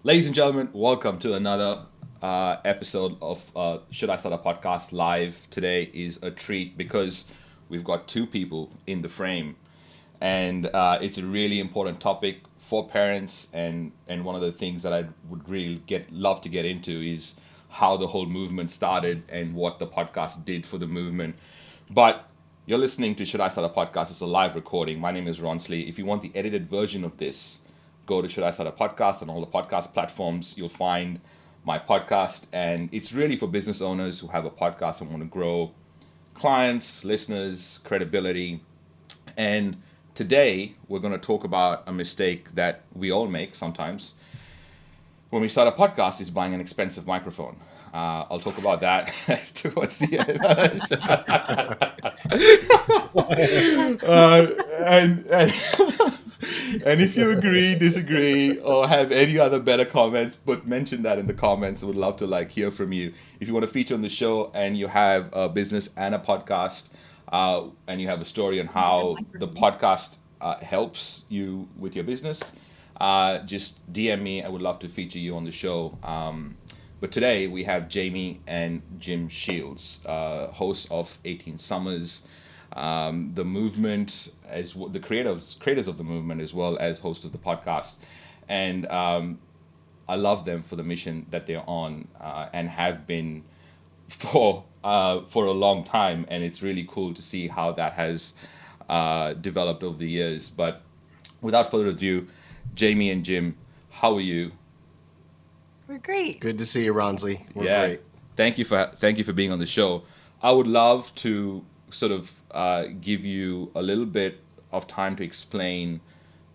Ladies and gentlemen, welcome to another episode of Should I Start a Podcast Live. Today is a treat because we've got two people in the frame, and it's a really important topic for parents. And one of the things that I would really love to get into is how the whole movement started and what the podcast did for the movement. But you're listening to Should I Start a Podcast? It's a live recording. My name is Ronsley. If you want the edited version of this, go to Should I Start a Podcast on all the podcast platforms. You'll find my podcast, and it's really for business owners who have a podcast and want to grow clients, listeners, credibility. And today we're going to talk about a mistake that we all make sometimes when we start a podcast is buying an expensive microphone. I'll talk about that towards the end. And and if you agree, disagree, or have any other better comments, but mention that in the comments. I would love to hear from you. If you want to feature on the show and you have a business and a podcast, and you have a story on how the podcast helps you with your business, just DM me. I would love to feature you on the show. But today we have Jaime and Jim Sheils, hosts of 18 Summers, the movement, as the creators of the movement, as well as hosts of the podcast. And I love them for the mission that they're on, and have been for a long time. And it's really cool to see how that has developed over the years. But without further ado, Jaime and Jim, how are you? We're great. Good to see you, Ronsley. We're great. Thank you for being on the show. I would love to sort of give you a little bit of time to explain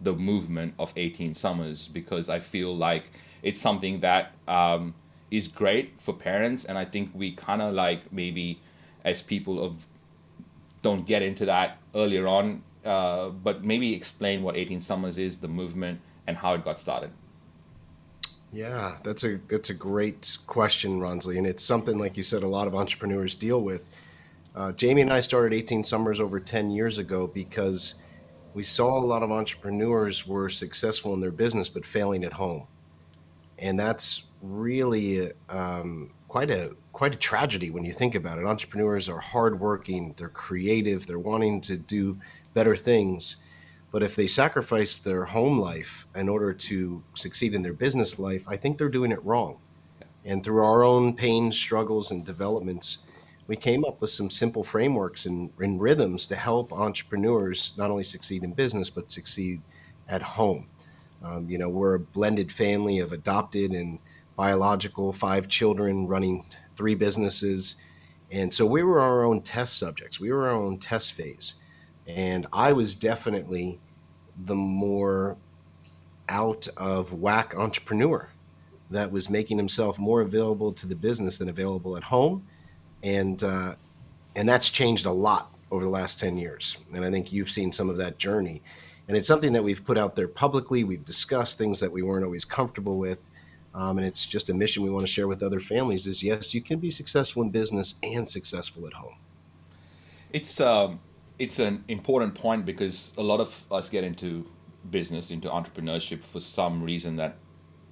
the movement of 18 Summers, because I feel like it's something that is great for parents, and I think we kind of maybe as people don't get into that earlier on, but maybe explain what 18 Summers is, the movement, and how it got started. Yeah, that's a great question, Ronsley, and it's something, like you said, a lot of entrepreneurs deal with. Jaime and I started 18 Summers over 10 years ago because we saw a lot of entrepreneurs were successful in their business but failing at home, and that's really quite a tragedy when you think about it. Entrepreneurs are hardworking, they're creative, they're wanting to do better things. But if they sacrifice their home life in order to succeed in their business life, I think they're doing it wrong. And through our own pain, struggles, and developments, we came up with some simple frameworks and rhythms to help entrepreneurs not only succeed in business, but succeed at home. We're a blended family of adopted and biological 5 children running 3 businesses. And so we were our own test subjects. We were our own test phase. And I was definitely the more out of whack entrepreneur that was making himself more available to the business than available at home. And that's changed a lot over the last 10 years. And I think you've seen some of that journey. And it's something that we've put out there publicly. We've discussed things that we weren't always comfortable with. And it's just a mission we want to share with other families is, yes, you can be successful in business and successful at home. It's an important point because a lot of us get into business, into entrepreneurship for some reason that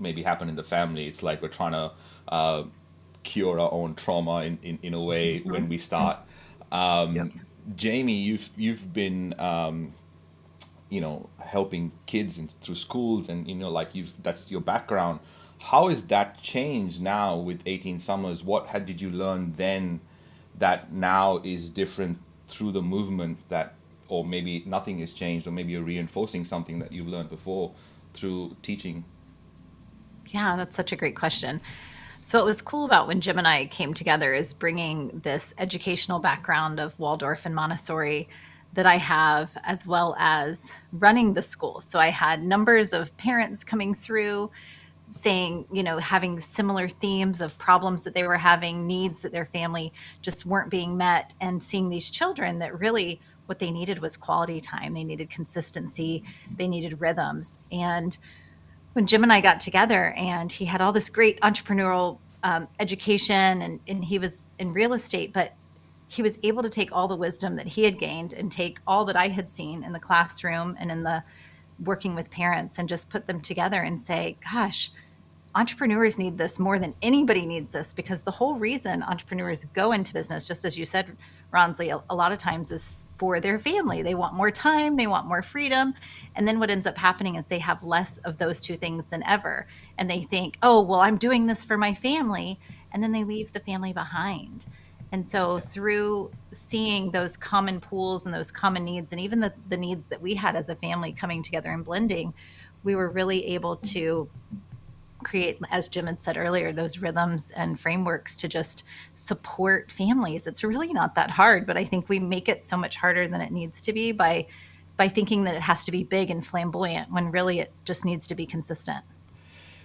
maybe happened in the family. It's like we're trying to cure our own trauma in a way when we start. Yep. Jaime, you've been helping kids through schools, and that's your background. How has that changed now with 18 Summers? Did you learn then that now is different through the movement, that, or maybe nothing has changed, or maybe you're reinforcing something that you've learned before through teaching? Yeah, that's such a great question. So what was cool about when Jim and I came together is bringing this educational background of Waldorf and Montessori that I have, as well as running the school. So I had numbers of parents coming through saying, having similar themes of problems that they were having, needs that their family just weren't being met, and seeing these children that really what they needed was quality time. They needed consistency. They needed rhythms. And when Jim and I got together, and he had all this great entrepreneurial education, and he was in real estate, but he was able to take all the wisdom that he had gained and take all that I had seen in the classroom and in the working with parents and just put them together and say, gosh, entrepreneurs need this more than anybody needs this, because the whole reason entrepreneurs go into business, just as you said, Ronsley, a lot of times is for their family. They want more time, they want more freedom. And then what ends up happening is they have less of those two things than ever. And they think, oh, well, I'm doing this for my family. And then they leave the family behind. And so through seeing those common pools and those common needs, and even the needs that we had as a family coming together and blending, we were really able to create, as Jim had said earlier, those rhythms and frameworks to just support families. It's really not that hard, but I think we make it so much harder than it needs to be by thinking that it has to be big and flamboyant, when really it just needs to be consistent.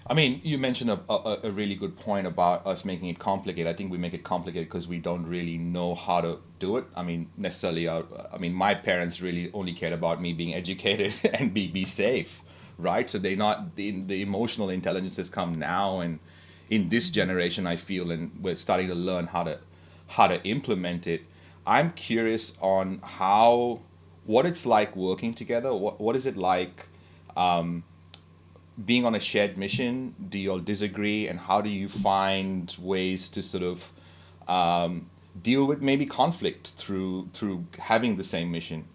I mean, you mentioned a really good point about us making it complicated. I think we make it complicated because we don't really know how to do it. I mean, necessarily, I mean, my parents really only cared about me being educated and be safe, right? So they're not, the emotional intelligences come now, and in this generation, I feel, and we're starting to learn how to implement it. I'm curious on what it's like working together. What is it like? Being on a shared mission, do you all disagree, and how do you find ways to sort of deal with maybe conflict through having the same mission?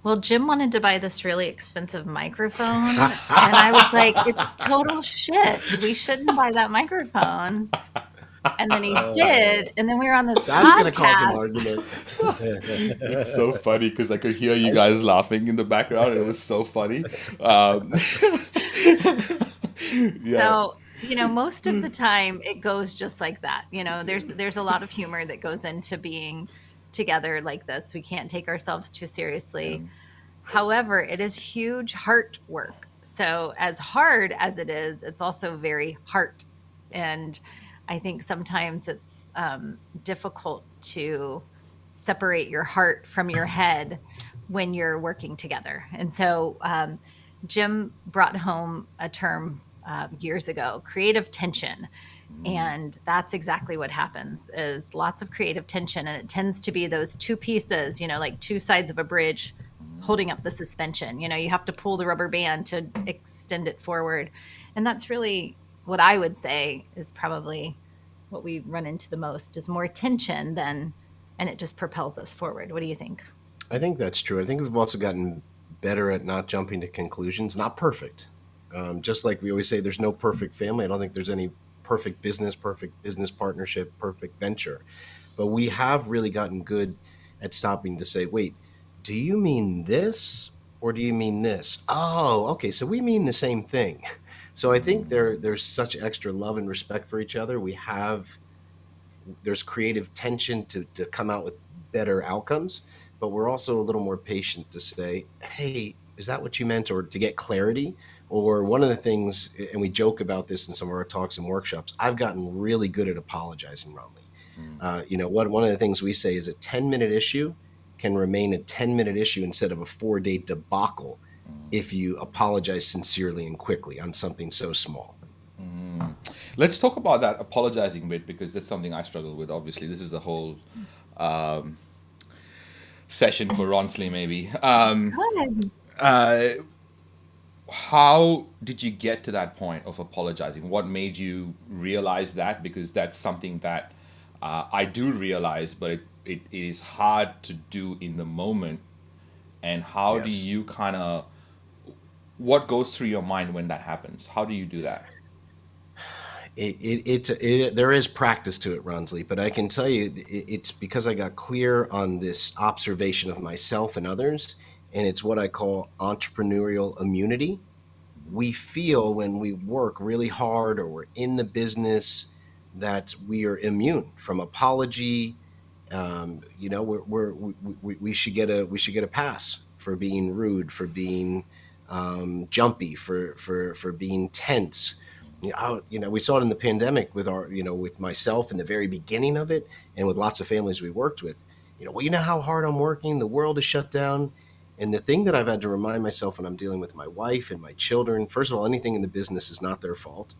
Well, Jim wanted to buy this really expensive microphone, and I was like, it's total shit. We shouldn't buy that microphone. And then he did, and then we were on this That's going to podcast. cause an argument. It's so funny because I could hear you guys laughing in the background. It was so funny. Yeah. So, most of the time it goes just like that. There's a lot of humor that goes into being together like this. We can't take ourselves too seriously. However, it is huge heart work. So as hard as it is, it's also very heart. And I think sometimes it's difficult to separate your heart from your head when you're working together. And so Jim brought home a term years ago, creative tension. And that's exactly what happens, is lots of creative tension. And it tends to be those two pieces, like two sides of a bridge holding up the suspension. You have to pull the rubber band to extend it forward. And that's really what I would say is probably what we run into the most, is more tension and it just propels us forward. What do you think? I think that's true. I think we've also gotten better at not jumping to conclusions. Not perfect. Just like we always say, there's no perfect family. I don't think there's any perfect business partnership, perfect venture. But we have really gotten good at stopping to say, wait, do you mean this or do you mean this? Oh, okay. So we mean the same thing. So I think there's such extra love and respect for each other. There's creative tension to come out with better outcomes, but we're also a little more patient to say, hey, is that what you meant? Or to get clarity. Or one of the things, and we joke about this in some of our talks and workshops, I've gotten really good at apologizing, Ronley. One of the things we say is a 10-minute issue can remain a 10-minute issue instead of a 4-day debacle if you apologize sincerely and quickly on something so small. Let's talk about that apologizing bit, because that's something I struggle with. Obviously, this is a whole session for Ronsley, maybe. How did you get to that point of apologizing? What made you realize that? Because that's something that I do realize, but it is hard to do in the moment. And how Yes. do you what goes through your mind when that happens? How do you do that? There is practice to it, Ronsley, but I can tell you it's because I got clear on this observation of myself and others, and it's what I call entrepreneurial immunity. We feel when we work really hard or we're in the business that we are immune from apology. We should get a pass for being rude, for being jumpy, for being tense. We saw it in the pandemic with myself in the very beginning of it, and with lots of families we worked with. How hard I'm working. The world is shut down. And the thing that I've had to remind myself when I'm dealing with my wife and my children, first of all, anything in the business is not their fault.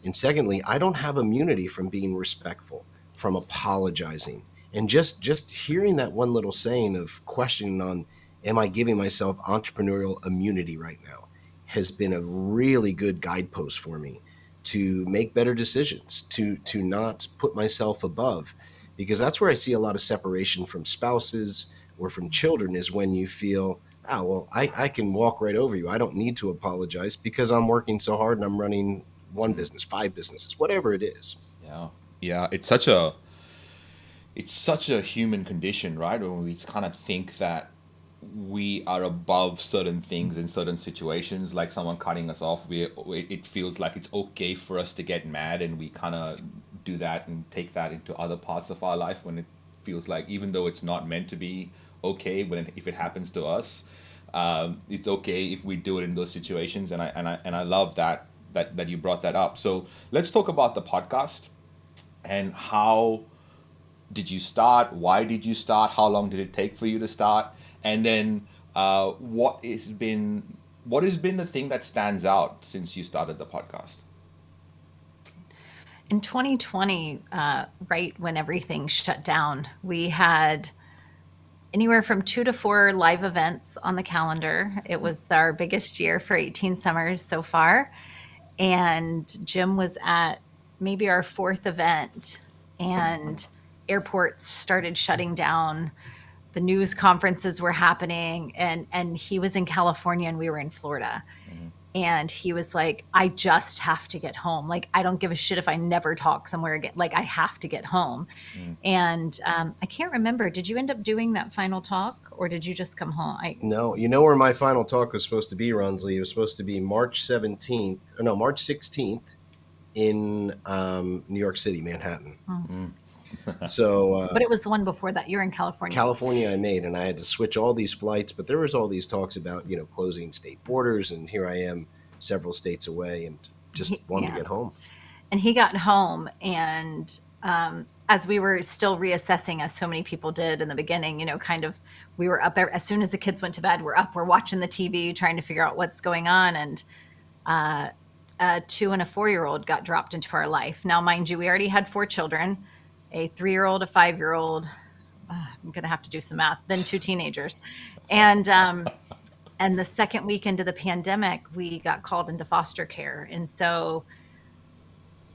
And secondly, I don't have immunity from being respectful, from apologizing. And just hearing that one little saying of questioning on, am I giving myself entrepreneurial immunity right now? has been a really good guidepost for me to make better decisions, to not put myself above, because that's where I see a lot of separation from spouses or from children, is when you feel, oh, well, I can walk right over you. I don't need to apologize because I'm working so hard and I'm running one business, 5 businesses, whatever it is. Yeah. Yeah. It's such a human condition, right? When we kind of think that we are above certain things in certain situations, like someone cutting us off, it feels like it's okay for us to get mad, and we kind of do that and take that into other parts of our life, when it feels like, even though it's not meant to be okay, if it happens to us, it's okay if we do it in those situations. And I love that you brought that up. So let's talk about the podcast, and how did you start? Why did you start? How long did it take for you to start? And then what has been the thing that stands out since you started the podcast? In 2020, right when everything shut down, we had anywhere from 2 to 4 live events on the calendar. It was our biggest year for 18 summers so far. And Jim was at maybe our 4th event, and airports started shutting down. The news conferences were happening, and he was in California and we were in Florida. And he was like, I just have to get home. Like, I don't give a shit if I never talk somewhere again. Like, I have to get home. And I can't remember, did you end up doing that final talk, or did you just come home? No, you know where my final talk was supposed to be, Ronsley? It was supposed to be March 16th in New York City, Manhattan. So, but it was the one before that. You're in California. California I made, and I had to switch all these flights, but there was all these talks about, closing state borders, and here I am several states away and just wanted to get home. And he got home, and as we were still reassessing, as so many people did in the beginning, we were up as soon as the kids went to bed, we're up, we're watching the TV, trying to figure out what's going on. And a 2 and a 4-year-old got dropped into our life. Now, mind you, we already had 4 children, a 3-year-old, a 5-year-old. I'm going to have to do some math. Then 2 teenagers. And the second week into the pandemic, we got called into foster care. And so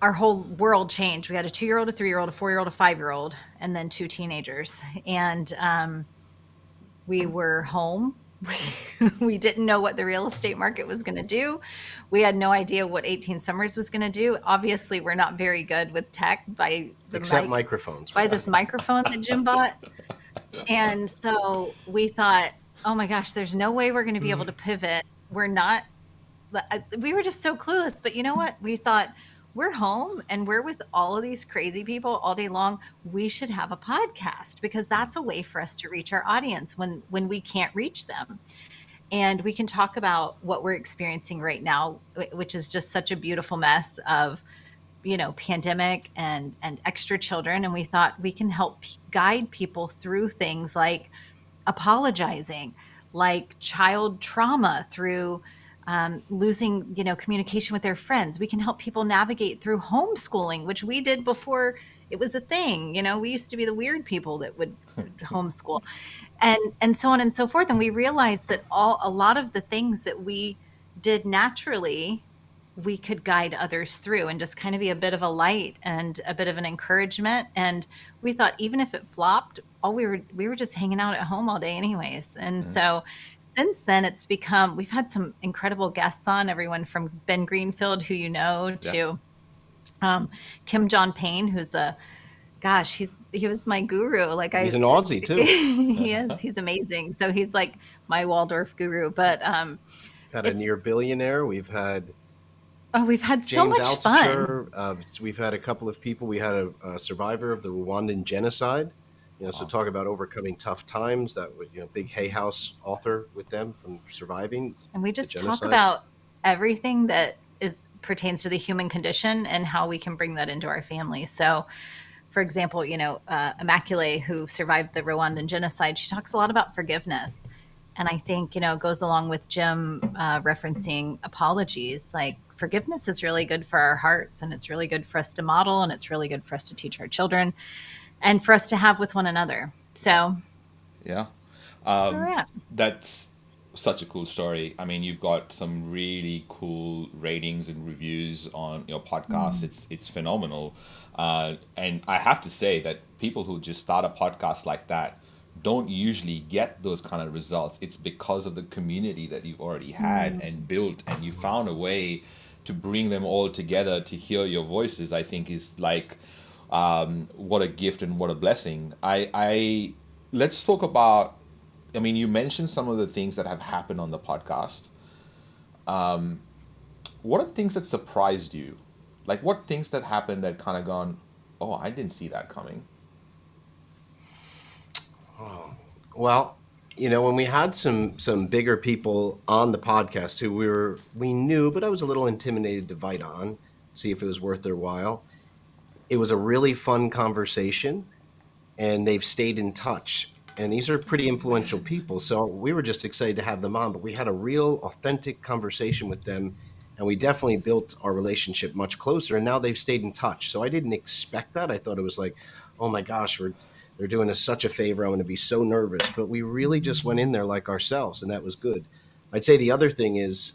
our whole world changed. We had a 2-year-old, a 3-year-old, a 4-year-old, a 5-year-old, and then 2 teenagers. And we were home. We didn't know what the real estate market was going to do. We had no idea what 18 Summers was going to do. Obviously, we're not very good with tech except microphones. By this microphone that Jim bought. And so we thought, oh my gosh, there's no way we're going to be able to pivot. We were just so clueless. But you know what? We thought, we're home and we're with all of these crazy people all day long. We should have a podcast, because that's a way for us to reach our audience when we can't reach them. And we can talk about what we're experiencing right now, which is just such a beautiful mess of, pandemic and extra children. And we thought we can help guide people through things like apologizing, like child trauma, through losing, communication with their friends. We can help people navigate through homeschooling, which we did before it was a thing. We used to be the weird people that would homeschool, and so on and so forth. And we realized that a lot of the things that we did naturally, we could guide others through, and just kind of be a bit of a light and a bit of an encouragement. And we thought, even if it flopped, we were just hanging out at home all day anyways. And so since then, it's become, we've had some incredible guests on, everyone from Ben Greenfield, who to Kim John Payne, who's he was my guru. He's an Aussie too. He is. He's amazing. So he's like my Waldorf guru. But had a near billionaire. We've had so much fun. We've had a couple of people. We had a survivor of the Rwandan genocide. So talk about overcoming tough times. That would, big Hay House author with them from surviving. And we just talk about everything that pertains to the human condition and how we can bring that into our family. So, for example, Immaculée, who survived the Rwandan genocide, she talks a lot about forgiveness. And I think, it goes along with Jim referencing apologies. Like, forgiveness is really good for our hearts, and it's really good for us to model, and it's really good for us to teach our children, and for us to have with one another. So, yeah, where we're at. such a cool story. I mean, you've got some really cool ratings and reviews on your podcast. It's phenomenal, and I have to say that people who just start a podcast like that don't usually get those kind of results. It's because of the community that you've already had and built, and you found a way to bring them all together to hear your voices. I think is like, what a gift and what a blessing. I let's talk about. I mean, you mentioned some of the things that have happened on the podcast. What are the things that surprised you? Like, what things that happened that kind of gone, oh, I didn't see that coming? Well, when we had some bigger people on the podcast who we knew, but I was a little intimidated to invite on, see if it was worth their while. It was a really fun conversation, and they've stayed in touch. And these are pretty influential people, so we were just excited to have them on. But we had a real, authentic conversation with them, and we definitely built our relationship much closer. And now they've stayed in touch. So I didn't expect that. I thought it was like, oh my gosh, they're doing us such a favor. I'm going to be so nervous. But we really just went in there like ourselves, and that was good. I'd say the other thing is,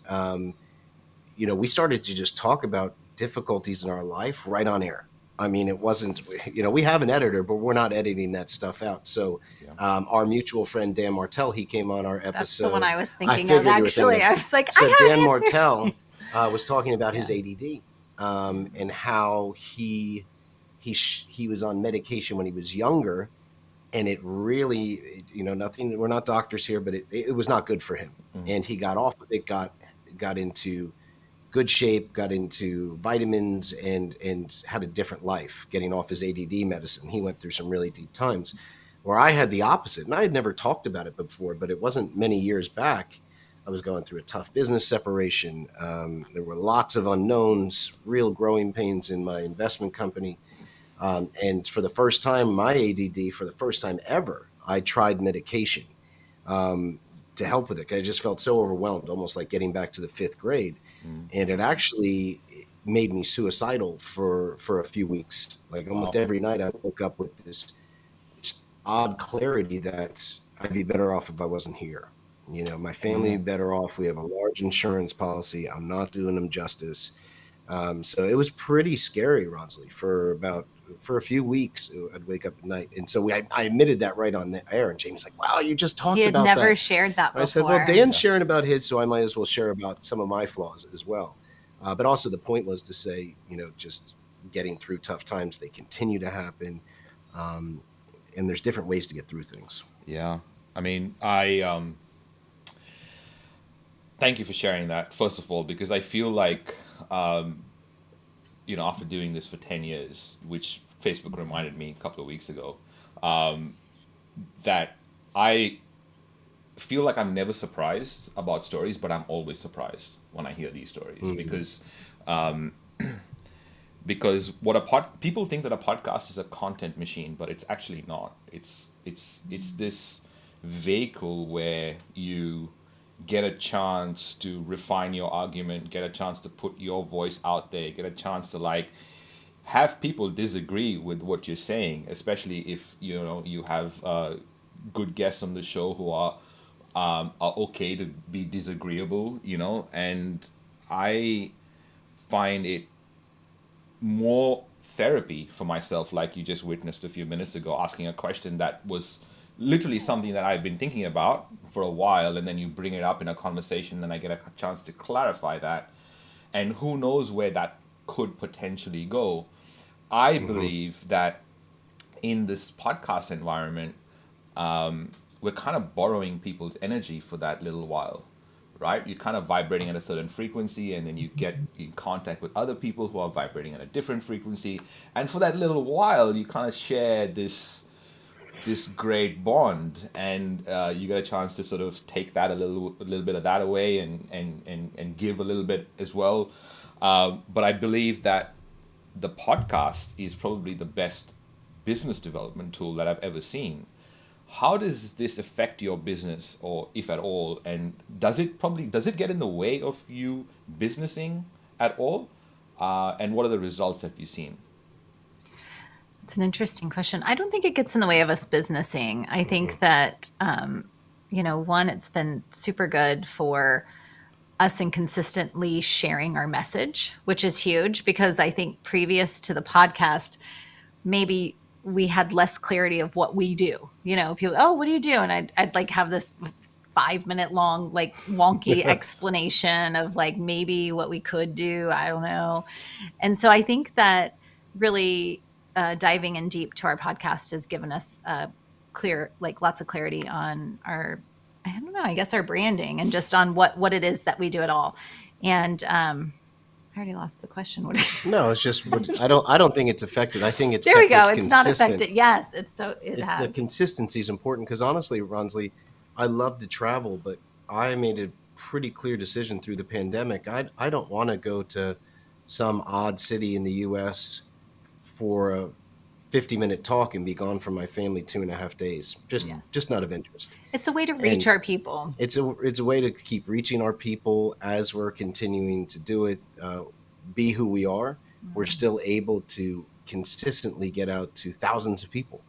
we started to just talk about difficulties in our life right on air. I mean, it wasn't, we have an editor, but we're not editing that stuff out. So our mutual friend, Dan Martell, he came on our episode. That's the one I was thinking of, actually. I was like, so I have Dan an answer. Martell was talking about his ADD and how he was on medication when he was younger. And it really, nothing, we're not doctors here, but it was not good for him. Mm-hmm. And he got off of it, got into good shape, got into vitamins, and had a different life getting off his ADD medicine. He went through some really deep times where I had the opposite. And I had never talked about it before, but it wasn't many years back. I was going through a tough business separation. There were lots of unknowns, real growing pains in my investment company. And for the first time, my ADD, for the first time ever, I tried medication to help with it. I just felt so overwhelmed, almost like getting back to the 5th grade. And it actually made me suicidal for a few weeks. Like almost every night I woke up with this odd clarity that I'd be better off if I wasn't here. My family would be better off. We have a large insurance policy. I'm not doing them justice. So it was pretty scary, Ronsley, for a few weeks. I'd wake up at night. And so I admitted that right on the air. And Jamie's like, wow, you just talked about that. He had never shared that before. I said, well, Dan's sharing about his, so I might as well share about some of my flaws as well. But also the point was to say, just getting through tough times, they continue to happen. And there's different ways to get through things. Yeah. I mean, thank you for sharing that, first of all, because I feel like, after doing this for 10 years, which Facebook reminded me a couple of weeks ago, that I feel like I'm never surprised about stories, but I'm always surprised when I hear these stories. Mm-hmm. Because people think that a podcast is a content machine, but it's actually not. It's this vehicle where you get a chance to refine your argument, get a chance to put your voice out there, get a chance to have people disagree with what you're saying, especially if you have good guests on the show who are okay to be disagreeable, and I find it more therapy for myself, like you just witnessed a few minutes ago, asking a question that was literally something that I've been thinking about for a while, and then you bring it up in a conversation, then I get a chance to clarify that, and who knows where that could potentially go. I believe that in this podcast environment, we're kind of borrowing people's energy for that little while, right? You're kind of vibrating at a certain frequency, and then you get in contact with other people who are vibrating at a different frequency, and for that little while, you kind of share this great bond, and you get a chance to sort of take that a little bit of that away and give a little bit as well. But I believe that the podcast is probably the best business development tool that I've ever seen. How does this affect your business, or if at all? And does it get in the way of you businessing at all? And what are the results that you've seen? It's an interesting question. I don't think it gets in the way of us businessing. I think that, one, it's been super good for us in consistently sharing our message, which is huge, because I think previous to the podcast, maybe we had less clarity of what we do. People, oh, what do you do? And I'd like have this 5-minute long, like wonky explanation of like maybe what we could do. I don't know. And so I think that really diving in deep to our podcast has given us lots of clarity on I don't know, I guess our branding and just on what it is that we do at all. And I already lost the question. No, it's just I don't think it's affected. I think it's there we go. It's consistent. Not affected. Yes, The consistency is important because honestly, Ronsley, I love to travel, but I made a pretty clear decision through the pandemic. I don't want to go to some odd city in the U.S. for a 50-minute talk and be gone from my family 2.5 days. Just not of interest. It's a way to reach our people. It's a way to keep reaching our people as we're continuing to do it, be who we are. Mm-hmm. We're still able to consistently get out to thousands of people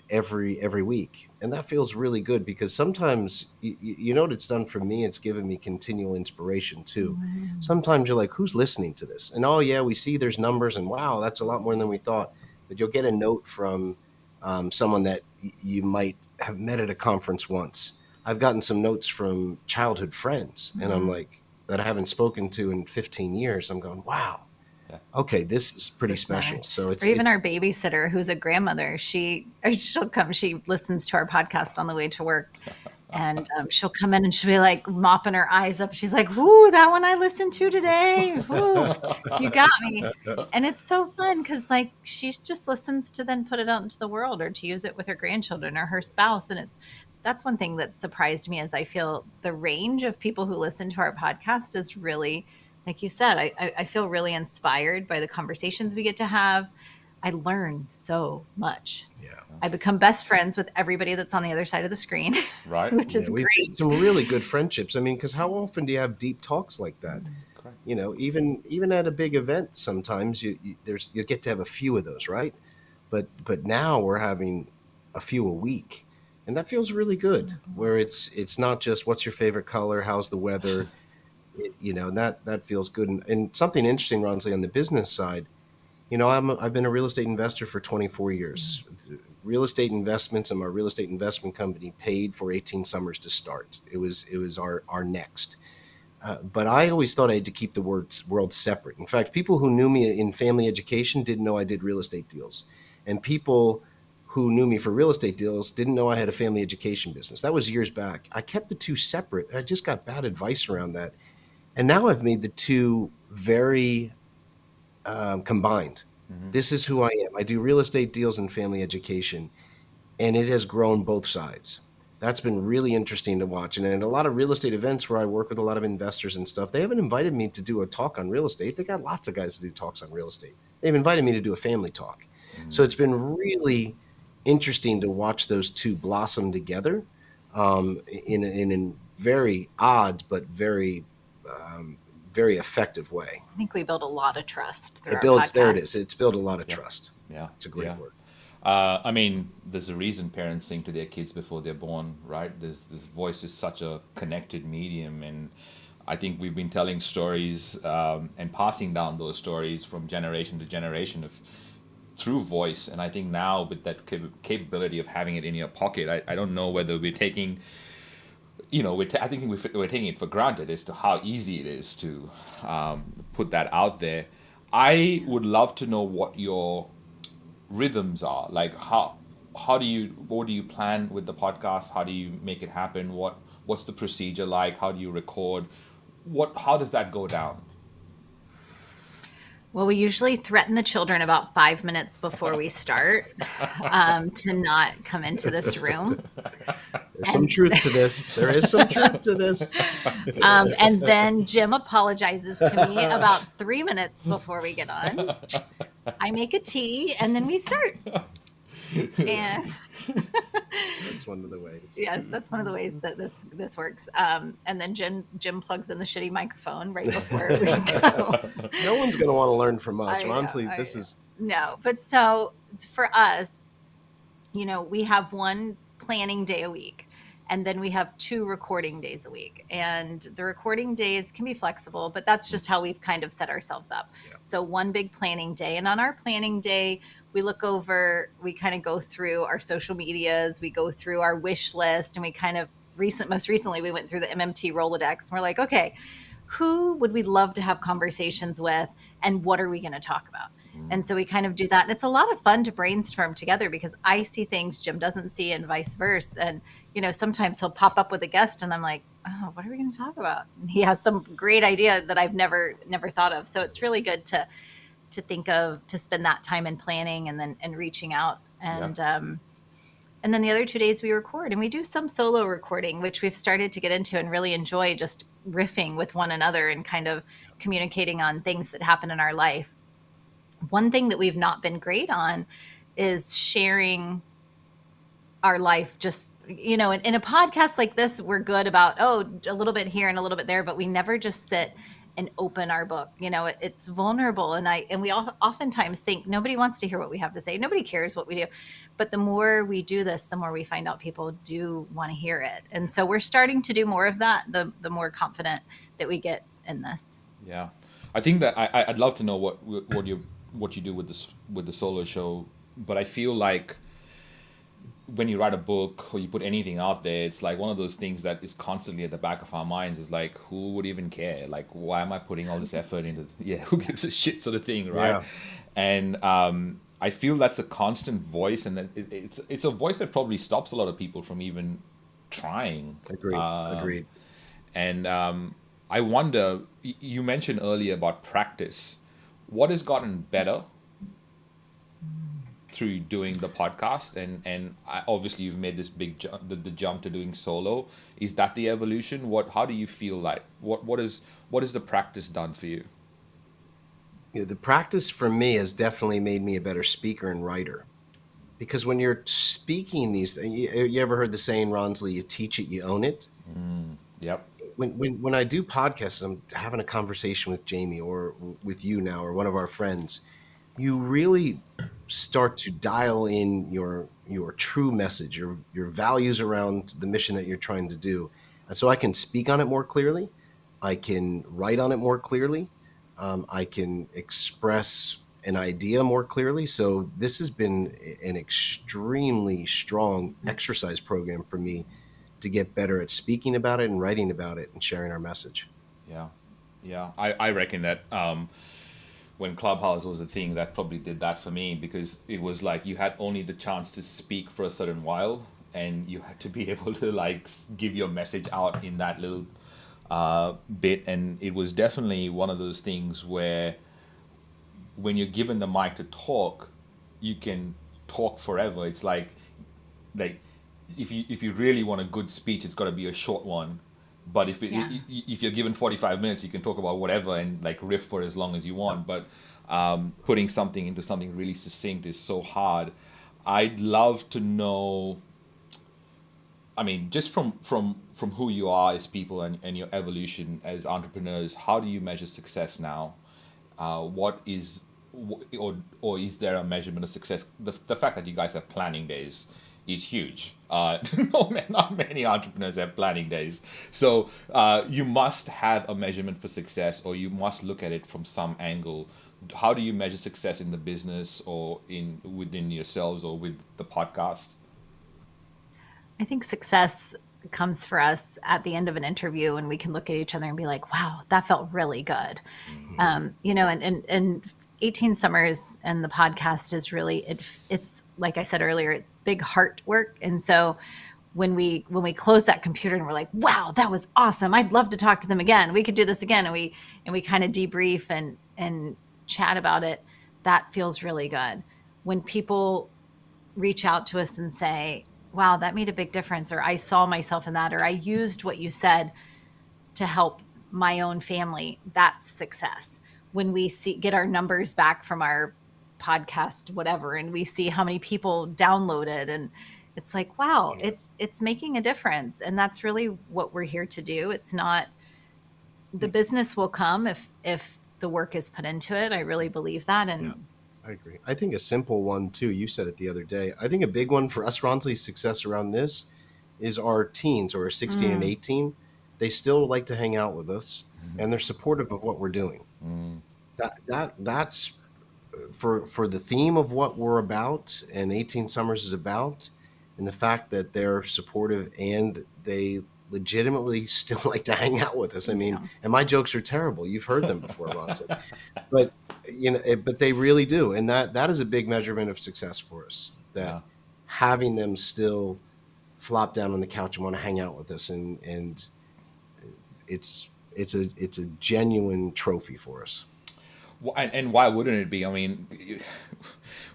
every week. And that feels really good because sometimes, you know what it's done for me? It's given me continual inspiration too. Mm-hmm. Sometimes you're like, who's listening to this? And oh yeah, we see there's numbers and wow, that's a lot more than we thought. But you'll get a note from someone that you might have met at a conference once. I've gotten some notes from childhood friends, mm-hmm. and I'm like, that I haven't spoken to in 15 years. I'm going, wow, okay, this is pretty special. Nice. So it's our babysitter who's a grandmother. she'll come. She listens to our podcast on the way to work. And she'll come in and she'll be like mopping her eyes up. She's like, "Whoo, that one I listened to today. Whoo, you got me." And it's so fun because like she just listens to then put it out into the world or to use it with her grandchildren or her spouse. And that's one thing that surprised me is I feel the range of people who listen to our podcast is really, like you said, I feel really inspired by the conversations we get to have. I learn so much. Yeah. I become best friends with everybody that's on the other side of the screen, right? Which is we've great. Some really good friendships. I mean, because how often do you have deep talks like that? Mm-hmm. Even at a big event, sometimes you get to have a few of those, right? But now we're having a few a week, and that feels really good. Mm-hmm. Where it's not just what's your favorite color, how's the weather, and that feels good. And something interesting, Ronsley, on the business side. I've been a real estate investor for 24 years. Real estate investments and my real estate investment company paid for 18 summers to start. It was our next. But I always thought I had to keep the world separate. In fact, people who knew me in family education didn't know I did real estate deals. And people who knew me for real estate deals didn't know I had a family education business. That was years back. I kept the two separate. I just got bad advice around that. And now I've made the two very combined. Mm-hmm. This is who I am. I do real estate deals and family education, and it has grown both sides. That's been really interesting to watch. And in a lot of real estate events where I work with a lot of investors and stuff, they haven't invited me to do a talk on real estate. They got lots of guys to do talks on real estate. They've invited me to do a family talk. Mm-hmm. So it's been really interesting to watch those two blossom together in a very odd but very effective way. I think we build a lot of trust. There it is. It's built a lot of trust. Yeah. It's a great word. I mean, there's a reason parents sing to their kids before they're born, right? This voice is such a connected medium, and I think we've been telling stories and passing down those stories from generation to generation through voice. And I think now with that capability of having it in your pocket, I don't know whether we're taking. I think we're taking it for granted as to how easy it is to put that out there. I would love to know what your rhythms are. Like what do you plan with the podcast? How do you make it happen? What's the procedure like? How do you record? How does that go down? Well, we usually threaten the children about 5 minutes before we start to not come into this room. There's some truth to this. There is some truth to this. And then Jim apologizes to me about 3 minutes before we get on. I make a tea, and then we start. And that's one of the ways. Yes, that's one of the ways that this works. And then Jim plugs in the shitty microphone right before we go. No one's going to want to learn from us. Honestly, No, but so for us, we have one planning day a week. And then we have 2 recording days a week. And the recording days can be flexible, but that's just how we've kind of set ourselves up. Yeah. So one big planning day. And on our planning day, we look over, we kind of go through our social medias, we go through our wish list, and we kind of most recently we went through the MMT Rolodex, and we're like, okay, who would we love to have conversations with, and what are we going to talk about? And so we kind of do that. And it's a lot of fun to brainstorm together because I see things Jim doesn't see and vice versa. And, you know, sometimes he'll pop up with a guest and I'm like, oh, what are we going to talk about? And he has some great idea that I've never thought of. So it's really good to think of, to spend that time in planning and reaching out. And then the other 2 days we record, and we do some solo recording, which we've started to get into and really enjoy, just riffing with one another and kind of communicating on things that happen in our life. One thing that we've not been great on is sharing our life. Just, you know, in a podcast like this, we're good about, a little bit here and a little bit there, but we never just sit and open our book. You know, it's vulnerable. And we all oftentimes think nobody wants to hear what we have to say. Nobody cares what we do. But the more we do this, the more we find out people do want to hear it. And so we're starting to do more of that, the more confident that we get in this. Yeah. I think that I'd love to know what you do with the solo show, but I feel like when you write a book or you put anything out there, it's like one of those things that is constantly at the back of our minds. Is like, who would even care? Like, why am I putting all this effort into? Who gives a shit, sort of thing, right? Yeah. And I feel that's a constant voice, and it's a voice that probably stops a lot of people from even trying. Agreed. And I wonder. You mentioned earlier about practice. What has gotten better through doing the podcast, and obviously you've made this big the jump to doing solo. Is that the evolution? How do you feel like? What is the practice done for you? Yeah, the practice for me has definitely made me a better speaker and writer, because when you're speaking these things, you ever heard the saying, Ronsley, you teach it, you own it? Yep. When I do podcasts, I'm having a conversation with Jamie or with you now or one of our friends, you really start to dial in your true message, your values around the mission that you're trying to do. And so I can speak on it more clearly. I can write on it more clearly. I can express an idea more clearly. So this has been an extremely strong exercise program for me to get better at speaking about it and writing about it and sharing our message. Yeah. I reckon that when Clubhouse was a thing, that probably did that for me, because it was like you had only the chance to speak for a certain while, and you had to be able to like give your message out in that little bit. And it was definitely one of those things where when you're given the mic to talk, you can talk forever. It's like if you really want a good speech, it's got to be a short one. But if you're given 45 minutes, you can talk about whatever and like riff for as long as you want. But putting something into something really succinct is so hard. I'd love to know, I mean, just from who you are as people and your evolution as entrepreneurs, how do you measure success now? Or is there a measurement of success? The fact that you guys have planning days is huge. Not many entrepreneurs have planning days. So you must have a measurement for success, or you must look at it from some angle. How do you measure success in the business or within yourselves or with the podcast? I think success comes for us at the end of an interview, and we can look at each other and be like, wow, that felt really good. Mm-hmm. And 18 Summers and the podcast is really, it's like I said earlier, it's big heart work. And so when we close that computer and we're like, wow, that was awesome, I'd love to talk to them again, we could do this again, and we kind of debrief and chat about it, that feels really good. When people reach out to us and say, wow, that made a big difference, or I saw myself in that, or I used what you said to help my own family, that's success. When we get our numbers back from our podcast, whatever, and we see how many people downloaded, and it's like, wow, it's making a difference. And that's really what we're here to do. It's not, the business will come if the work is put into it. I really believe that. And yeah, I agree. I think a simple one too, you said it the other day, I think a big one for us, Ronsley, success around this is our teens, or 16 and 18. They still like to hang out with us, and they're supportive of what we're doing. That's for the theme of what we're about and 18 Summers is about, and the fact that they're supportive and they legitimately still like to hang out with us. I mean, and my jokes are terrible. You've heard them before, Ronson. But but they really do, and that is a big measurement of success for us. That having them still flop down on the couch and want to hang out with us, and it's a genuine trophy for us. And why wouldn't it be? I mean,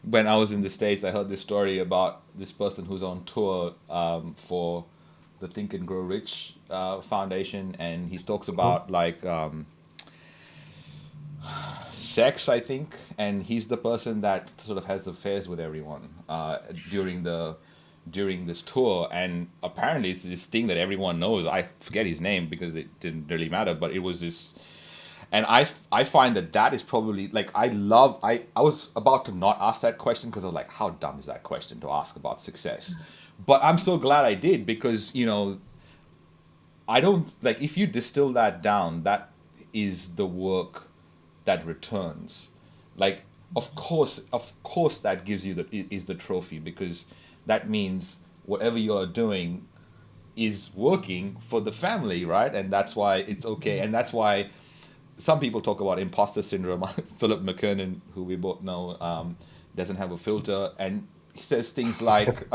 when I was in the States, I heard this story about this person who's on tour for the Think and Grow Rich Foundation, and he talks about like sex, I think, and he's the person that sort of has affairs with everyone during this tour, and apparently it's this thing that everyone knows. I forget his name because it didn't really matter, but it was this. And I find that is probably, like, I was about to not ask that question because I was like, how dumb is that question to ask about success? But I'm so glad I did, because, I don't, like, if you distill that down, that is the work that returns. Like, of course that gives you is the trophy, because that means whatever you're doing is working for the family, right? And that's why it's okay. And that's why some people talk about imposter syndrome. Philip McKernan, who we both know, doesn't have a filter, and he says things like,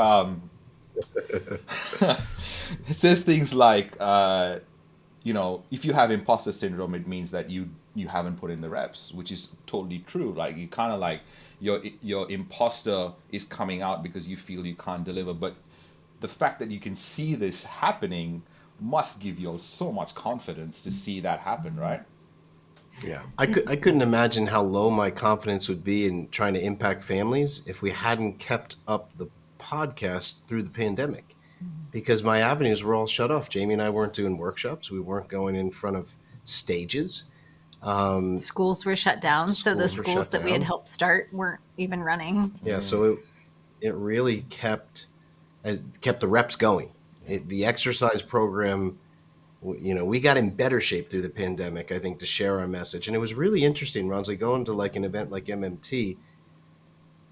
if you have imposter syndrome, it means that you haven't put in the reps, which is totally true. Like, you kind of like your imposter is coming out because you feel you can't deliver, but the fact that you can see this happening must give you so much confidence to see that happen, right? Yeah, I couldn't imagine how low my confidence would be in trying to impact families if we hadn't kept up the podcast through the pandemic, because my avenues were all shut off. Jamie and I weren't doing workshops. We weren't going in front of stages. Schools were shut down, so the schools that we had helped start weren't even running. Yeah, so it really kept the reps going. The exercise program, we got in better shape through the pandemic, I think, to share our message. And it was really interesting, Ronsley, going to like an event like MMT.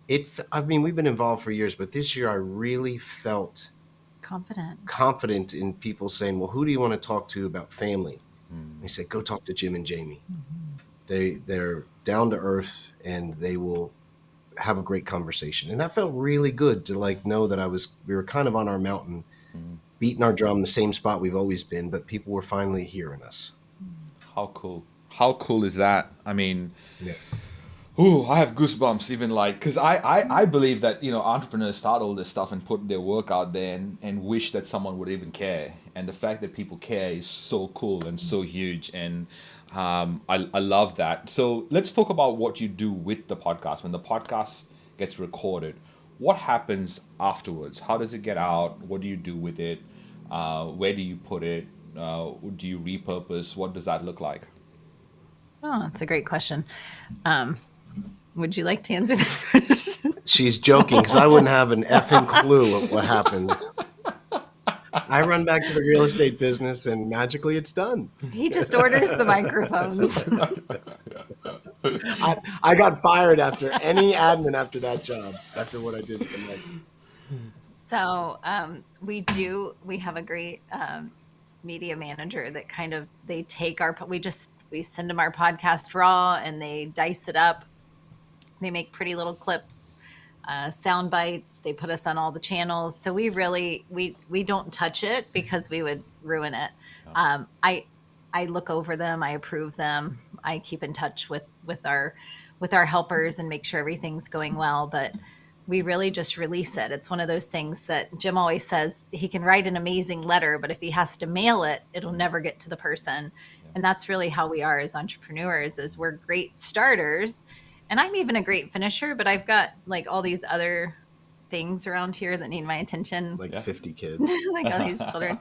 We've been involved for years, but this year I really felt confident in people saying, well, who do you want to talk to about family? They said, go talk to Jim and Jamie. They're down to earth, and they will have a great conversation. And that felt really good to like know that we were kind of on our mountain, beating our drum, the same spot we've always been, but people were finally hearing us. How cool is that? I mean, ooh, I have goosebumps even, like, because I believe that, entrepreneurs start all this stuff and put their work out there and wish that someone would even care. And the fact that people care is so cool and so huge. And I love that. So let's talk about what you do with the podcast. When the podcast gets recorded, what happens afterwards? How does it get out? What do you do with it? Where do you put it? Do you repurpose? What does that look like? Oh, that's a great question. Would you like to answer this question? She's joking, because I wouldn't have an effing clue of what happens. I run back to the real estate business, and magically it's done. He just orders the microphones. I got fired after any admin after that job, after what I did with the mic. So we have a great media manager that kind of, they take we send them our podcast raw, and they dice it up. They make pretty little clips, sound bites. They put us on all the channels. So we really, we don't touch it because we would ruin it. I look over them. I approve them. I keep in touch with our helpers and make sure everything's going well. But we really just release it. It's one of those things that Jim always says, he can write an amazing letter, but if he has to mail it, it'll never get to the person. And that's really how we are as entrepreneurs, is we're great starters. And I'm even a great finisher, but I've got like all these other things around here that need my attention. Like 50 kids. Like all these children.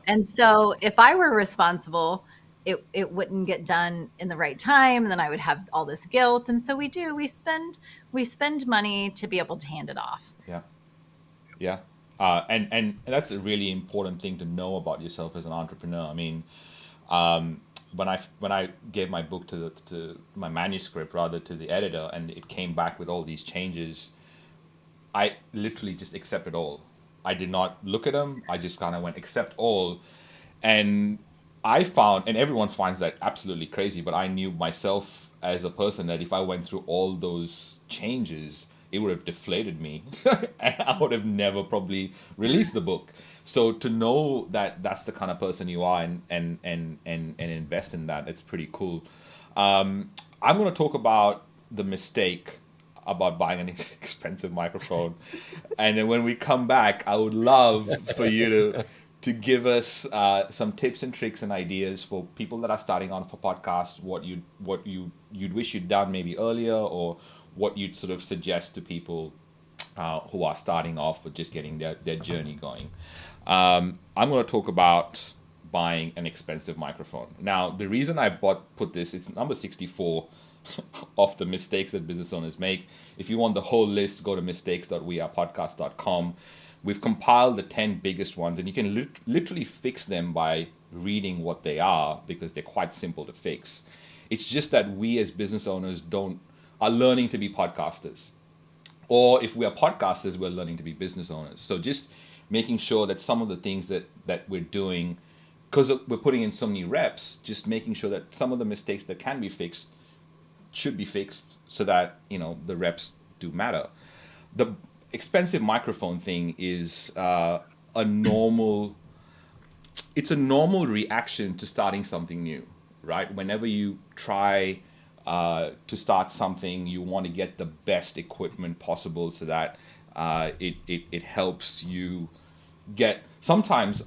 And so if I were responsible, it wouldn't get done in the right time. And then I would have all this guilt. And so we spend money to be able to hand it off. Yeah. And that's a really important thing to know about yourself as an entrepreneur. I mean, when I gave my book to my manuscript rather to the editor, and it came back with all these changes, I literally just accepted all. I did not look at them. I just kind of went accept all, and I found, and everyone finds that absolutely crazy, but I knew myself as a person that if I went through all those changes, it would have deflated me, and I would have never probably released the book. So to know that that's the kind of person you are, and invest in that, it's pretty cool. I'm going to talk about the mistake about buying an expensive microphone, and then when we come back, I would love for you to give us some tips and tricks and ideas for people that are starting on for podcasts. You'd wish you'd done maybe earlier, or what you'd sort of suggest to people who are starting off or just getting their journey going. I'm going to talk about buying an expensive microphone. Now, the reason I put this, it's number 64 of the mistakes that business owners make. If you want the whole list, go to mistakes.wearepodcast.com. We've compiled the 10 biggest ones, and you can literally fix them by reading what they are, because they're quite simple to fix. It's just that we as business owners are learning to be podcasters. Or if we are podcasters, we're learning to be business owners. So just making sure that some of the things that we're doing, because we're putting in so many reps, just making sure that some of the mistakes that can be fixed should be fixed, so that, the reps do matter. The expensive microphone thing is a normal reaction to starting something new, right? Whenever you try to start something, you want to get the best equipment possible, so that it helps you get. Sometimes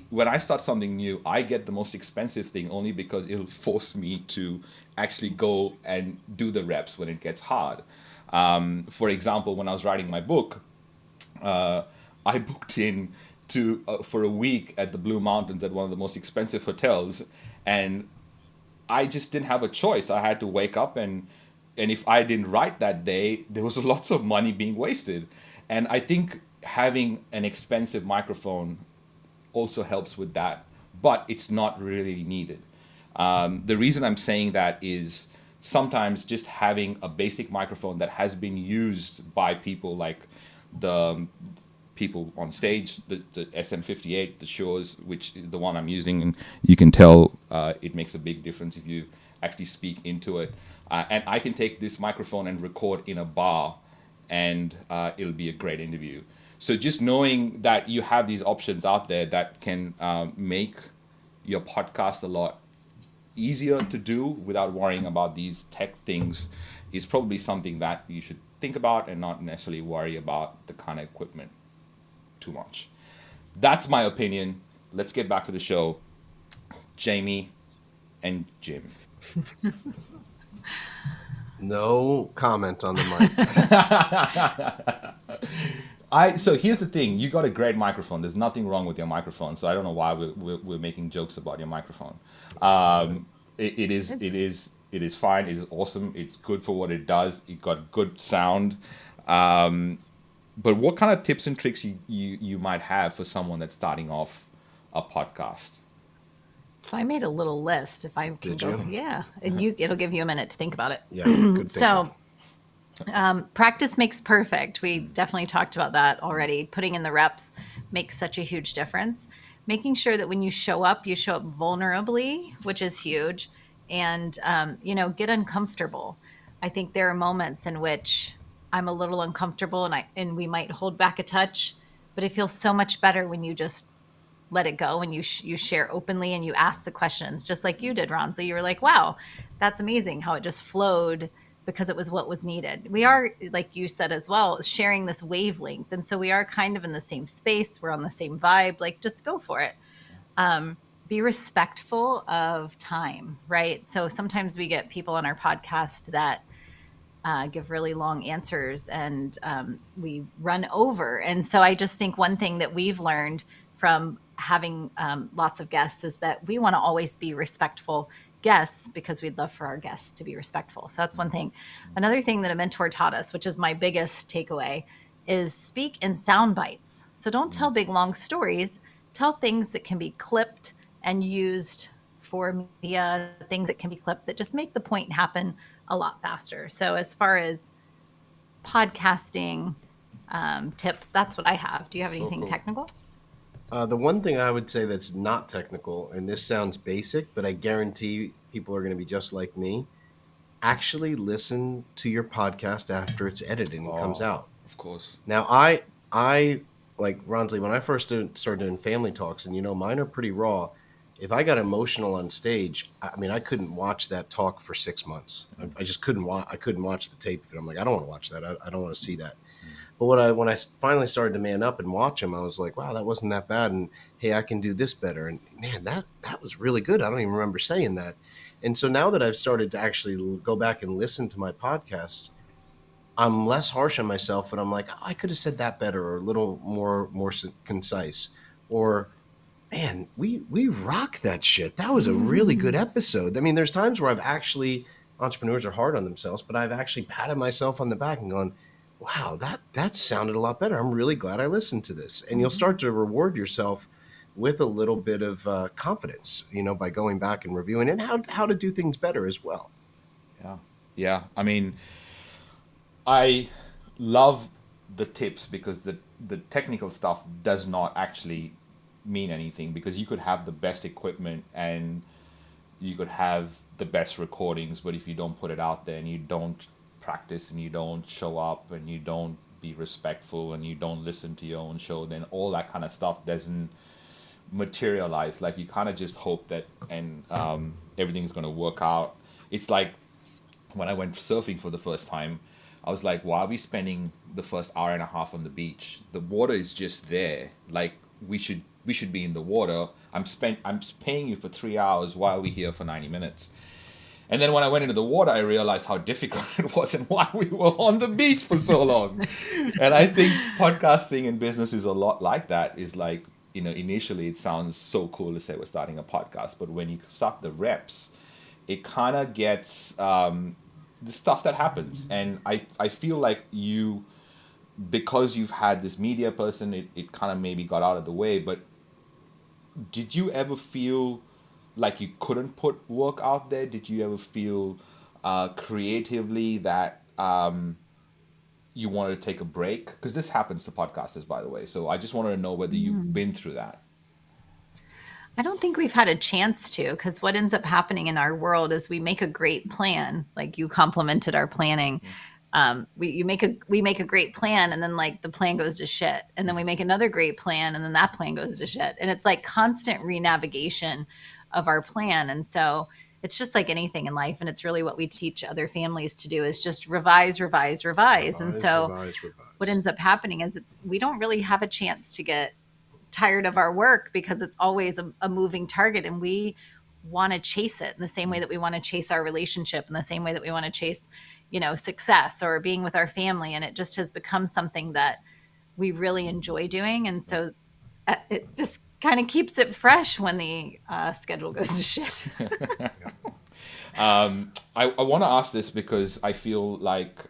when I start something new, I get the most expensive thing only because it'll force me to actually go and do the reps when it gets hard. For example, when I was writing my book, I booked in for a week at the Blue Mountains at one of the most expensive hotels, and I just didn't have a choice. I had to wake up, and if I didn't write that day, there was lots of money being wasted. And I think having an expensive microphone also helps with that, but it's not really needed. The reason I'm saying that is sometimes just having a basic microphone that has been used by people like the people on stage, the SM58, the Shores, which is the one I'm using, and you can tell it makes a big difference if you actually speak into it. And I can take this microphone and record in a bar, and it'll be a great interview. So just knowing that you have these options out there that can make your podcast a lot easier to do without worrying about these tech things is probably something that you should think about, and not necessarily worry about the kind of equipment too much. That's my opinion. Let's get back to the show. Jamie and Jim. No comment on the mic. So here's the thing. You got a great microphone. There's nothing wrong with your microphone. So I don't know why we're making jokes about your microphone. It is fine. It is awesome. It's good for what it does. It got good sound. But what kind of tips and tricks you might have for someone that's starting off a podcast? So I made a little list. If I can go, yeah, and it'll give you a minute to think about it. Yeah, good thinking. So practice makes perfect. We definitely talked about that already. Putting in the reps makes such a huge difference. Making sure that when you show up vulnerably, which is huge, and get uncomfortable. I think there are moments in which I'm a little uncomfortable, and we might hold back a touch, but it feels so much better when you just let it go and you share openly and you ask the questions, just like you did, Ronsley. You were like, wow, that's amazing how it just flowed because it was what was needed. We are, like you said as well, sharing this wavelength. And so we are kind of in the same space. We're on the same vibe. Like, just go for it. Be respectful of time, right? So sometimes we get people on our podcast that give really long answers, and we run over. And so I just think one thing that we've learned from having lots of guests is that we want to always be respectful guests, because we'd love for our guests to be respectful. So that's one thing. Another thing that a mentor taught us, which is my biggest takeaway, is speak in sound bites. So don't tell big, long stories. Tell things that can be clipped and used for media, things that can be clipped that just make the point happen a lot faster. So as far as podcasting tips, that's what I have. Do you have So anything cool. technical? The one thing I would say that's not technical, and this sounds basic, but I guarantee people are going to be just like me, actually listen to your podcast after it's edited and comes Oh, out. of course. Now, I like Ronsley, when I first started doing family talks, and mine are pretty raw. If I got emotional on stage, I mean, I couldn't watch that talk for 6 months. I just couldn't watch. I couldn't watch the tape of it. I'm like, I don't want to watch that. I don't want to see that. But when I finally started to man up and watch them, I was like, wow, that wasn't that bad. And hey, I can do this better. And man, that was really good. I don't even remember saying that. And so now that I've started to actually go back and listen to my podcasts, I'm less harsh on myself, and I'm like, oh, I could have said that better, or a little more concise, or man, we rock that shit. That was a really good episode. I mean, there's times where entrepreneurs are hard on themselves, but I've actually patted myself on the back and gone, wow, that sounded a lot better. I'm really glad I listened to this. And you'll start to reward yourself with a little bit of confidence, by going back and reviewing and how to do things better as well. Yeah. Yeah. I mean, I love the tips because the technical stuff does not actually mean anything, because you could have the best equipment and you could have the best recordings, but if you don't put it out there and you don't practice and you don't show up and you don't be respectful and you don't listen to your own show, then all that kind of stuff doesn't materialize. Like, you kind of just hope that and everything's going to work out. It's like when I went surfing for the first time, I was like, why are we spending the first hour and a half on the beach? The water is just there. Like, we should be in the water. I'm paying you for 3 hours. Why are we here for 90 minutes? And then when I went into the water, I realized how difficult it was and why we were on the beach for so long. And I think podcasting in business is a lot like that. Is like, initially it sounds so cool to say we're starting a podcast, but when you start the reps, it kind of gets the stuff that happens. And I feel like because you've had this media person, it kind of maybe got out of the way. But did you ever feel like you couldn't put work out there? Did you ever feel creatively that you wanted to take a break? Because this happens to podcasters, by the way. So I just wanted to know whether you've been through that. I don't think we've had a chance to, because what ends up happening in our world is we make a great plan. Like, you complimented our planning. We make a great plan, and then like the plan goes to shit, and then we make another great plan, and then that plan goes to shit, and it's like constant renavigation of our plan. And so it's just like anything in life, and it's really what we teach other families to do, is just revise. And so Revise. what ends up happening is we don't really have a chance to get tired of our work, because it's always a moving target, and we want to chase it in the same way that we want to chase our relationship, in the same way that we want to chase, success or being with our family. And it just has become something that we really enjoy doing. And so it just kind of keeps it fresh when the schedule goes to shit. I want to ask this because I feel like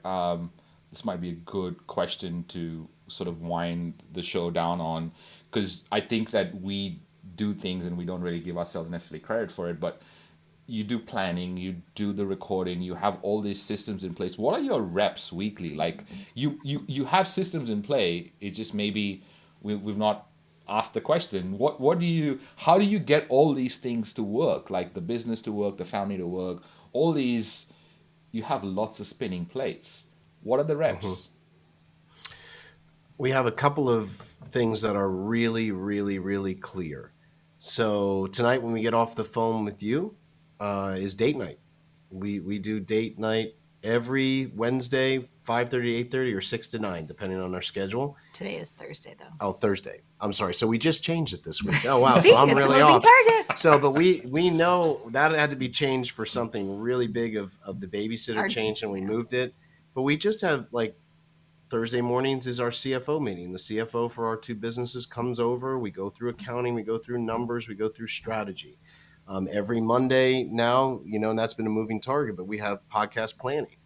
this might be a good question to sort of wind the show down on, because I think that we do things and we don't really give ourselves necessarily credit for it. But you do planning, you do the recording, you have all these systems in place. What are your reps weekly? Like, you have systems in play. It's just maybe we've not asked the question. How do you get all these things to work? Like the business to work, the family to work, all these, you have lots of spinning plates. What are the reps? We have a couple of things that are really, really, really clear. So tonight when we get off the phone with you is date night. We do date night every Wednesday, 5:30 to 8:30 or 6 to 9, depending on our schedule. Today is Thursday, though. Oh, Thursday. I'm sorry. So we just changed it this week. Oh, wow. See, So I'm it's really a moving off. target. So, but we know that had to be changed for something really big of the babysitter change, and we moved it. But we just have like Thursday mornings is our CFO meeting. The CFO for our two businesses comes over. We go through accounting, we go through numbers, we go through strategy. Every Monday now, and that's been a moving target, but we have podcast planning.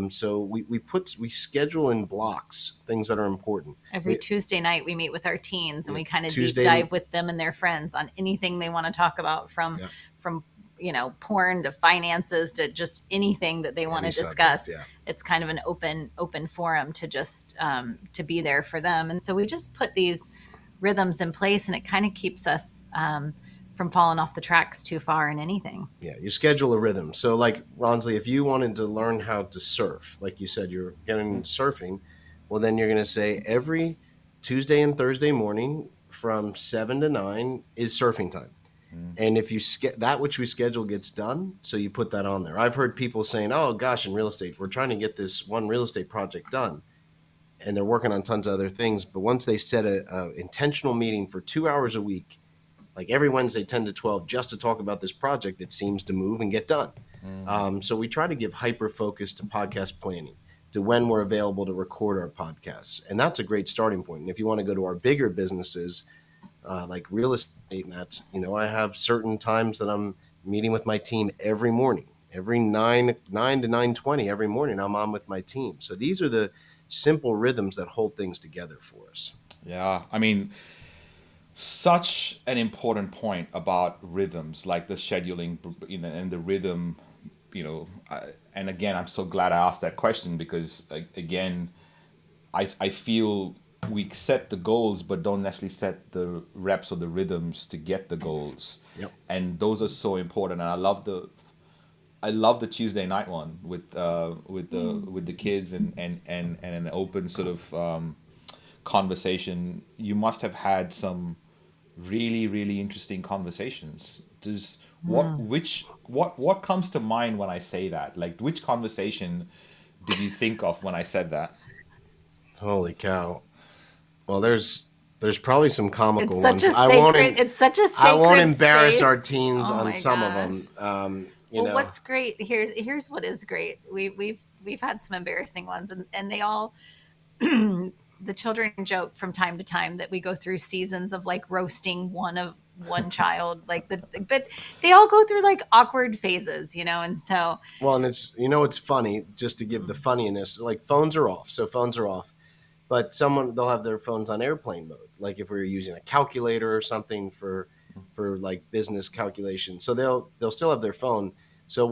So we schedule in blocks things that are important. Every Tuesday night we meet with our teens and we kind of deep Tuesday- dive with them and their friends on anything they want to talk about, from porn to finances to just anything that they want to discuss. Subject, It's kind of an open forum to just to be there for them. And so we just put these rhythms in place, and it kind of keeps us from falling off the tracks too far in anything. Yeah, you schedule a rhythm. So like, Ronsley, if you wanted to learn how to surf, like you said, you're getting into surfing, well, then you're going to say every Tuesday and Thursday morning from 7 to 9 is surfing time. And if you that which we schedule gets done, so you put that on there. I've heard people saying, oh gosh, in real estate, we're trying to get this one real estate project done, and they're working on tons of other things. But once they set a intentional meeting for 2 hours a week, like every Wednesday, 10 to 12, just to talk about this project, it seems to move and get done. So we try to give hyper focus to podcast planning, to when we're available to record our podcasts. And that's a great starting point. And if you want to go to our bigger businesses, like real estate, and that, I have certain times that I'm meeting with my team every morning, every 9 to 9:20 every morning, I'm on with my team. So these are the simple rhythms that hold things together for us. Yeah, I mean, such an important point about rhythms, like the scheduling, and the rhythm, and again, I'm so glad I asked that question, because again, I feel we set the goals, but don't necessarily set the reps or the rhythms to get the goals. Yep. And those are so important. And I love the Tuesday night one with the kids and an open sort of conversation. You must have had some really, really interesting conversations. What comes to mind when I say that? Like, which conversation did you think of when I said that? Holy cow. Well, there's probably some comical It's such ones. it's such a sacred I won't embarrass space. our teens Oh on my some gosh. of them. Well, what's great here's what is great. We've had some embarrassing ones, and they all the children joke from time to time that we go through seasons of like roasting one child, but they all go through like awkward phases, and so. Well, and it's funny, just to give the funny in this, like phones are off. So phones are off, but they'll have their phones on airplane mode. Like if we were using a calculator or something for like business calculation. So they'll still have their phone. So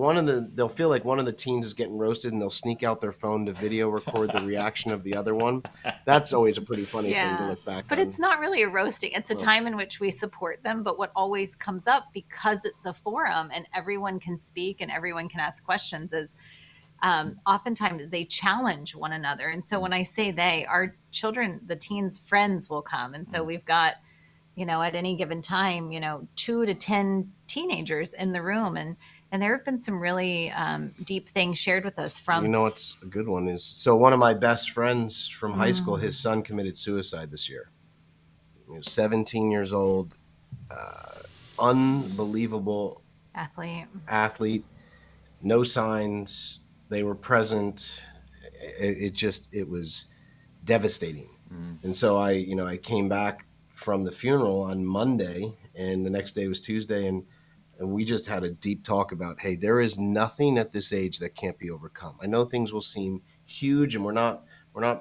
they'll feel like one of the teens is getting roasted, and they'll sneak out their phone to video record the reaction of the other one. That's always a pretty funny thing to look back But on. it's not really a roasting. It's a time in which we support them. But what always comes up, because it's a forum and everyone can speak and everyone can ask questions, is oftentimes they challenge one another. And so when I say our children, the teens' friends will come. And so we've got, at any given time, 2 to 10 teenagers in the room. And there have been some really deep things shared with us from. What's a good one is, so one of my best friends from high school, his son committed suicide this year. He was 17 years old, unbelievable athlete, no signs. They were present. It was devastating. And so I came back from the funeral on Monday, and the next day was Tuesday, and we just had a deep talk about, hey, there is nothing at this age that can't be overcome. I know things will seem huge, and we're not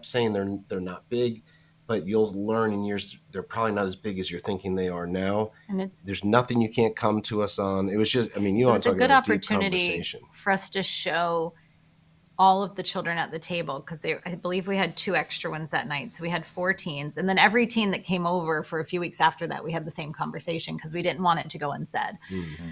saying they're not big, but you'll learn in years they're probably not as big as you're thinking they are now. And there's nothing you can't come to us on. It was just, it was a good opportunity for us to show all of the children at the table, because I believe we had 2 extra ones that night. So we had 4 teens, and then every teen that came over for a few weeks after that, we had the same conversation because we didn't want it to go unsaid. Mm-hmm.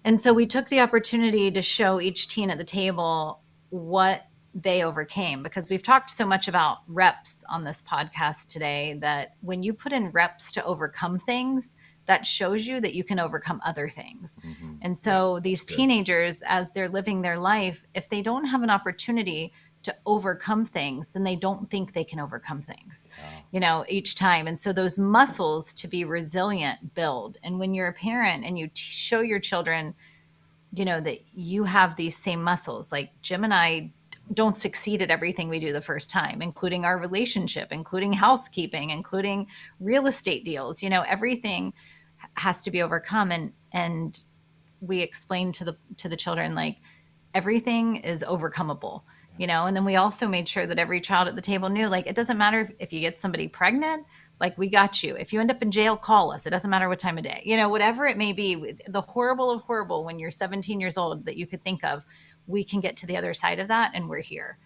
And so we took the opportunity to show each teen at the table what they overcame, because we've talked so much about reps on this podcast today, that when you put in reps to overcome things, that shows you that you can overcome other things. Mm-hmm. And so these teenagers, as they're living their life, if they don't have an opportunity to overcome things, then they don't think they can overcome things, each time. And so those muscles to be resilient build. And when you're a parent and you show your children, that you have these same muscles, like Jim and I don't succeed at everything we do the first time, including our relationship, including housekeeping, including real estate deals, everything has to be overcome. And we explain to the children, like, everything is overcomable, and then we also made sure that every child at the table knew, like, it doesn't matter if you get somebody pregnant, like, we got you. If you end up in jail, call us. It doesn't matter what time of day, whatever it may be, the horrible of horrible when you're 17 years old that you could think of, we can get to the other side of that, and we're here.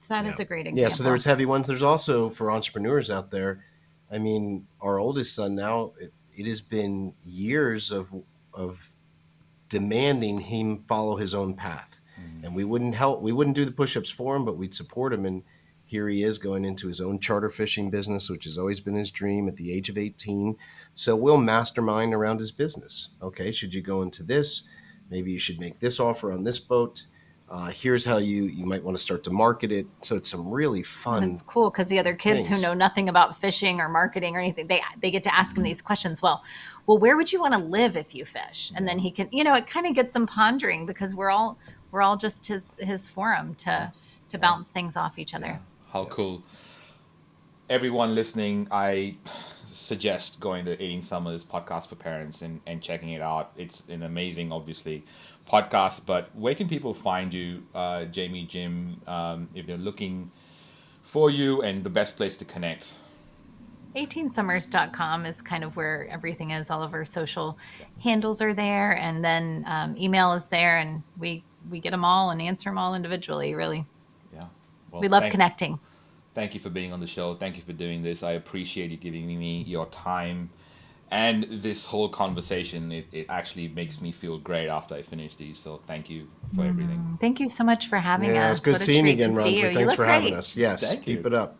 So that is a great example. Yeah, so there's heavy ones. There's also, for entrepreneurs out there, I mean, our oldest son now, it has been years of demanding him follow his own path. And we wouldn't do the push-ups for him, but we'd support him. And here he is going into his own charter fishing business, which has always been his dream at the age of 18. So we'll mastermind around his business. Okay, should you go into this? Maybe you should make this offer on this boat. Here's how you might want to start to market it. So it's some really fun. It's cool because the other kids who know nothing about fishing or marketing or anything, they get to ask him these questions. Well, where would you want to live if you fish? And then he can, it kind of gets them pondering, because we're all just his forum to bounce things off each other. Yeah. How cool. Everyone listening, I suggest going to 18 Summers Podcast for Parents and checking it out. It's an amazing, obviously, podcast. But where can people find you, Jaime, Jim, if they're looking for you, and the best place to connect? 18summers.com is kind of where everything is. All of our social handles are there, and then email is there, and we get them all and answer them all individually, really. Yeah. Well, we love connecting. Thank you for being on the show. Thank you for doing this. I appreciate you giving me your time and this whole conversation. It actually makes me feel great after I finish these. So thank you for everything. Thank you so much for having us. It's good seeing you again, Ronsley. Thanks for having us. Yes, Thank you. Keep it up.